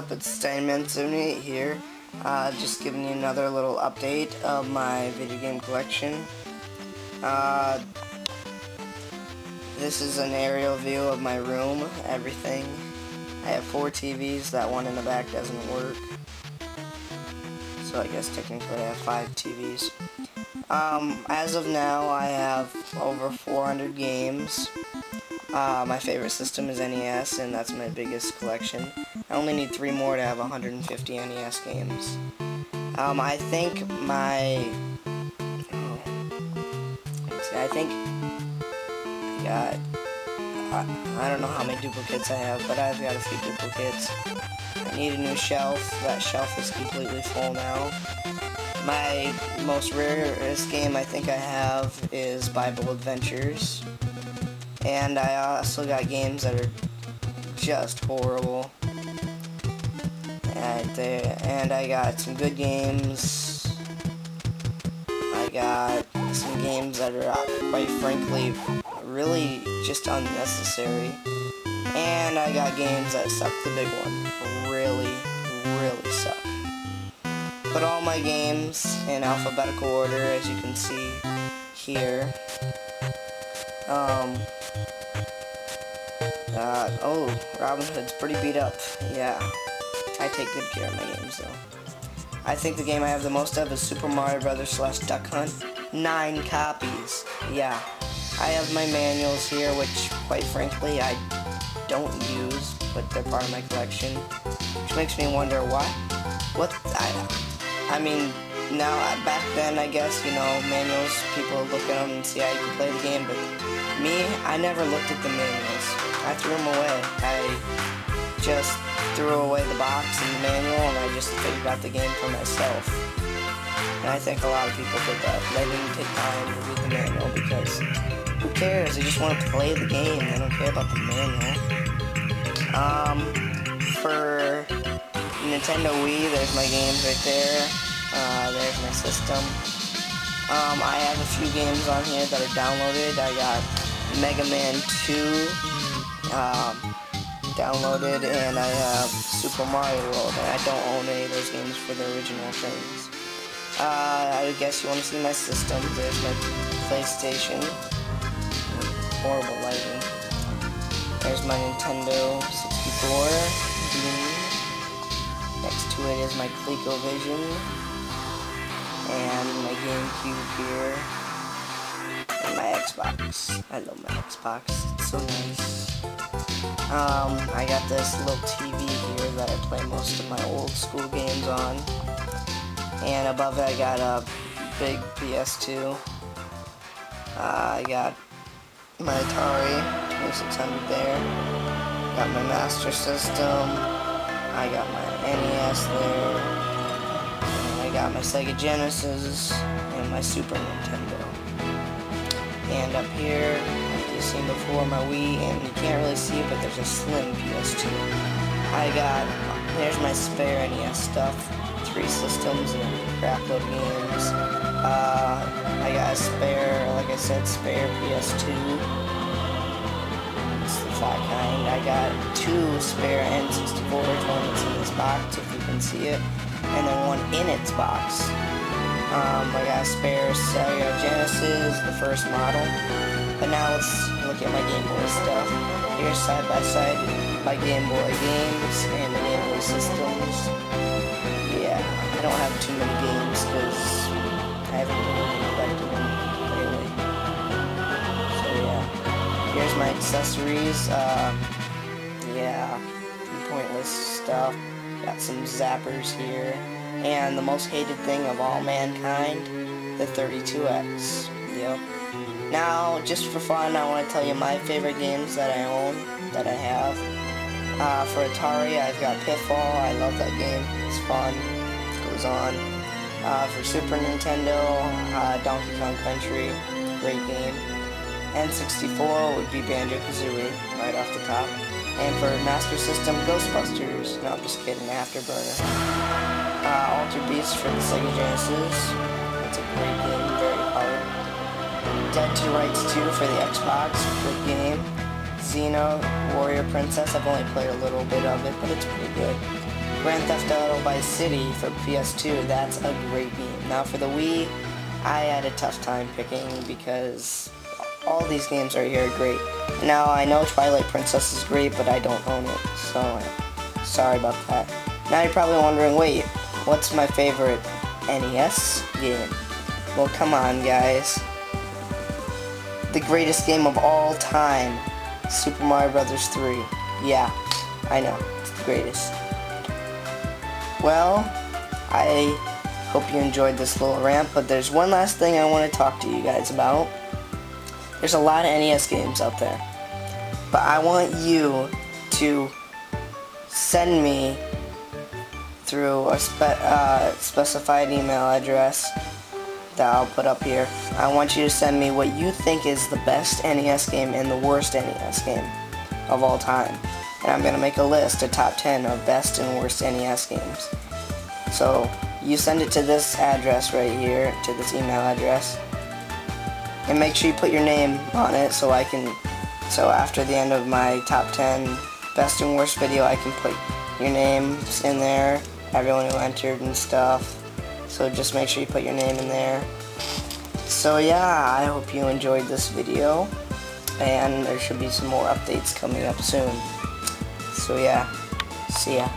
up? It's SteinyMan78 here. Just giving you another little update of my video game collection. This is an aerial view of my room, everything. I have 4 TVs, that one in the back doesn't work. So I guess technically I have 5 TVs. As of now, I have over 400 games. My favorite system is NES, and that's my biggest collection. I only need 3 more to have 150 NES games. I think my... I don't know how many duplicates I have, but I've got a few duplicates. I need a new shelf. That shelf is completely full now. My most rarest game I think I have is Bible Adventures. And I also got games that are just horrible. And I got some good games. I got some games that are, quite frankly, really just unnecessary. And I got games that suck, the big one. Really, really suck. Put all my games in alphabetical order, as you can see here. Oh, Robin Hood's pretty beat up. Yeah, I take good care of my games, though. I think the game I have the most of is Super Mario Brothers / Duck Hunt. 9 copies. Yeah. I have my manuals here, which, quite frankly, I don't use, but they're part of my collection. Which makes me wonder why. I mean, now, back then, I guess, you know, manuals, people look at them and see how you can play the game, but me, I never looked at the manuals. I threw them away. I just threw away the box and the manual, and I just figured out the game for myself. And I think a lot of people did that. They didn't take time to read the manual because who cares? They just want to play the game. They don't care about the manual. For Nintendo Wii, there's my games right there. There's my system. I have a few games on here that are downloaded. I got Mega Man 2 downloaded, and I have Super Mario World, and I don't own any of those games for the original things. I guess you want to see my system. There's my PlayStation. Horrible lighting. There's my Nintendo 64. Next to it is my ColecoVision. And my GameCube here. And my Xbox. I love my Xbox. It's so nice. I got this little TV here that I play most of my old school games on. And above it I got a big PS2. I got my Atari 2600 there. Got my Master System. I got my NES there. And I got my Sega Genesis and my Super Nintendo. And up here, like you've seen before, my Wii, and you can't really see it, but there's a slim PS2. There's my spare NES stuff. 3 systems and crapload games. I got a spare, like I said, spare PS2. It's the fat kind. I got 2 spare N64s, one that's in this box, if you can see it, and then one in its box. I got a spare Sega Genesis, the first model. But now let's look at my Game Boy stuff. Here's side by side my Game Boy games and the Game Boy systems. Yeah, I don't have too many games because I haven't really collected them lately. So yeah, here's my accessories. Yeah, pointless stuff. Got some zappers here. And the most hated thing of all mankind, the 32X. Yep. Now, just for fun, I want to tell you my favorite games that I own, that I have. For Atari, I've got Pitfall. I love that game. It's fun. It goes on. For Super Nintendo, Donkey Kong Country. Great game. N64 would be Banjo-Kazooie, right off the top. And for Master System, Ghostbusters. No, I'm just kidding. Afterburner. Altered Beast for the Sega Genesis. That's a great game, very hard. Dead to Rights 2 for the Xbox, good game. Xena Warrior Princess, I've only played a little bit of it, but it's pretty good. Grand Theft Auto Vice City for PS2, that's a great game. Now for the Wii, I had a tough time picking because all these games right here are great. Now I know Twilight Princess is great, but I don't own it, so sorry about that. Now you're probably wondering, wait, what's my favorite NES game? Well, come on, guys. The greatest game of all time, Super Mario Bros. 3. Yeah, I know, it's the greatest. Well, I hope you enjoyed this little rant, but there's one last thing I want to talk to you guys about. There's a lot of NES games out there, but I want you to send me through a specified email address that I'll put up here. I want you to send me what you think is the best NES game and the worst NES game of all time. And I'm going to make a list, a top 10 of best and worst NES games. So you send it to this address right here, to this email address. And make sure you put your name on it so after the end of my top 10 best and worst video, I can put your names in there, everyone who entered and stuff. So just make sure you put your name in there. So yeah, I hope you enjoyed this video, and there should be some more updates coming up soon. So yeah, see ya.